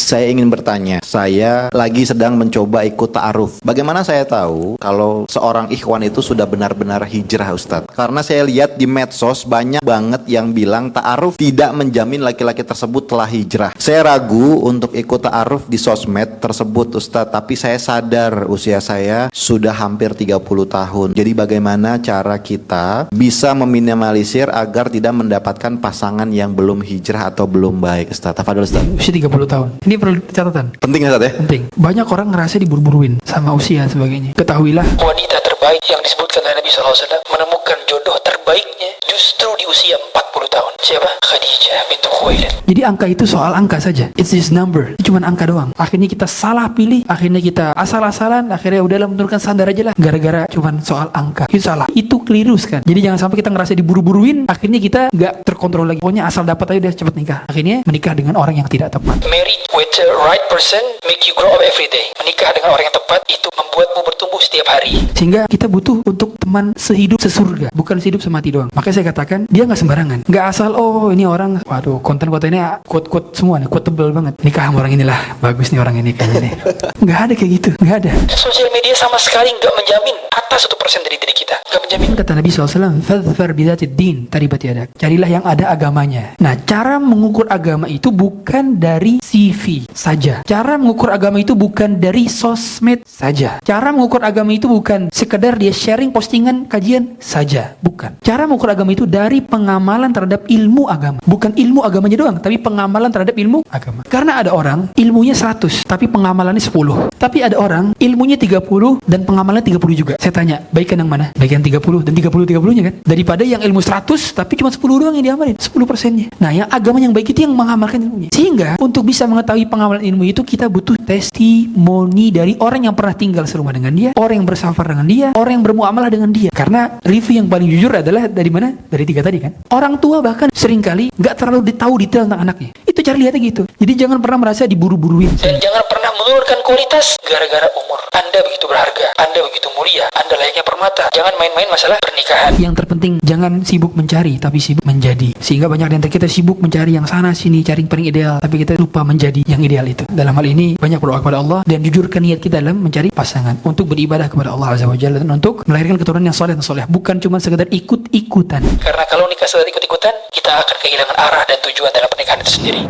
Saya ingin bertanya, saya lagi sedang mencoba ikut ta'aruf. Bagaimana saya tahu kalau seorang ikhwan itu sudah benar-benar hijrah, Ustadz? Karena saya lihat di medsos banyak banget yang bilang ta'aruf tidak menjamin laki-laki tersebut telah hijrah. Saya ragu untuk ikut ta'aruf di sosmed tersebut, Ustadz. Tapi saya sadar usia saya sudah hampir 30 tahun. Jadi bagaimana cara kita bisa meminimalisir agar tidak mendapatkan pasangan yang belum hijrah atau belum baik, Ustadz? Tafadhol, Ustadz. Usia 30 tahun. Ini perlu catatan. Penting ya, Ustadz ya? Penting. Banyak orang ngerasa diburu-buruin sama usia dan sebagainya. Ketahuilah, wanita terbaik yang disebutkan oleh Nabi SAW menemukan jodoh terbaiknya justru di usia 40 tahun. Siapa? Khadijah bintu Khuwailid. Jadi angka itu soal angka saja. It's just number. Itu cuma angka doang. Akhirnya kita salah pilih, akhirnya kita asal-asalan, akhirnya udahlah menurunkan standar aja lah. Gara-gara cuma soal angka. Itu salah. Itu keliru kan. Jadi jangan sampai kita ngerasa diburu-buruin, akhirnya kita nggak terkontrol lagi. Pokoknya asal dapat aja udah cepet nikah. Akhirnya menikah dengan orang yang tidak tepat. Married with the right person make you grow up every day. Menikah dengan orang yang tepat itu membuatmu bertumbuh setiap hari. Sehingga kita butuh untuk teman sehidup sesurga, bukan sehidup semati doang. Makanya saya katakan dia nggak sembarangan, nggak asal ini orang, waduh konten-kontennya quote-quote semua nih, quotable banget. Nikah sama orang inilah, bagus nih orang ini kayaknya nih. Nggak ada kayak gitu, nggak ada. Sosial media sama sekali nggak menjamin atas 1% dari diri kita, nggak menjamin. Kata Nabi SAW, fadfar bidzatid din taribat yadak. Carilah yang ada agamanya. Nah, cara mengukur agama itu bukan dari CV saja. Cara mengukur agama itu bukan dari sosmed saja. Cara mengukur agama itu bukan sekedar dia sharing postingan kajian saja, bukan. Cara mengukur agama itu dari pengamalan terhadap ilmu agama. Bukan ilmu agamanya doang, tapi pengamalan terhadap ilmu agama. Karena ada orang ilmunya 100, tapi pengamalannya 10. Tapi ada orang ilmunya 30 dan pengamalannya 30 juga. Saya tanya, baik yang mana? Baik yang 30 dan 30-30-nya kan? Daripada yang ilmu 100 tapi cuma 10 doang yang diamalin, 10%-nya. Nah, yang agama yang baik itu yang mengamalkan ilmunya. Sehingga untuk bisa mengetahui pengamalan ilmu itu kita butuh testimoni dari orang yang pernah tinggal serumah dengan dia, orang yang bersafar dengan dia, orang yang bermuamalah dengan dia. Karena review yang paling jujur adalah dari mana? Dari 3 tadi kan. Orang tua bahkan seringkali nggak terlalu tahu detail tentang anaknya. Itu cara lihatnya gitu. Jadi jangan pernah merasa diburu-buruin. Dan jangan pernah menurunkan kualitas gara-gara umur. Anda begitu berharga, Anda begitu mulia, Anda layaknya permata. Jangan main-main masalah pernikahan. Yang terpenting jangan sibuk mencari, tapi sibuk menjadi. Sehingga banyak dari kita sibuk mencari yang sana sini, cari yang paling ideal, tapi kita lupa menjadi yang ideal itu. Dalam hal ini banyak berdoa kepada Allah dan jujurkan niat kita dalam mencari pasangan untuk beribadah kepada Allah Azza wa Jalla dan untuk melahirkan keturunan yang soleh dan soleh, bukan cuma sekedar ikut-ikutan. Karena kalau nikah sekedar ikut-ikutan, kita akan kehilangan arah dan tujuan dalam pernikahan itu sendiri.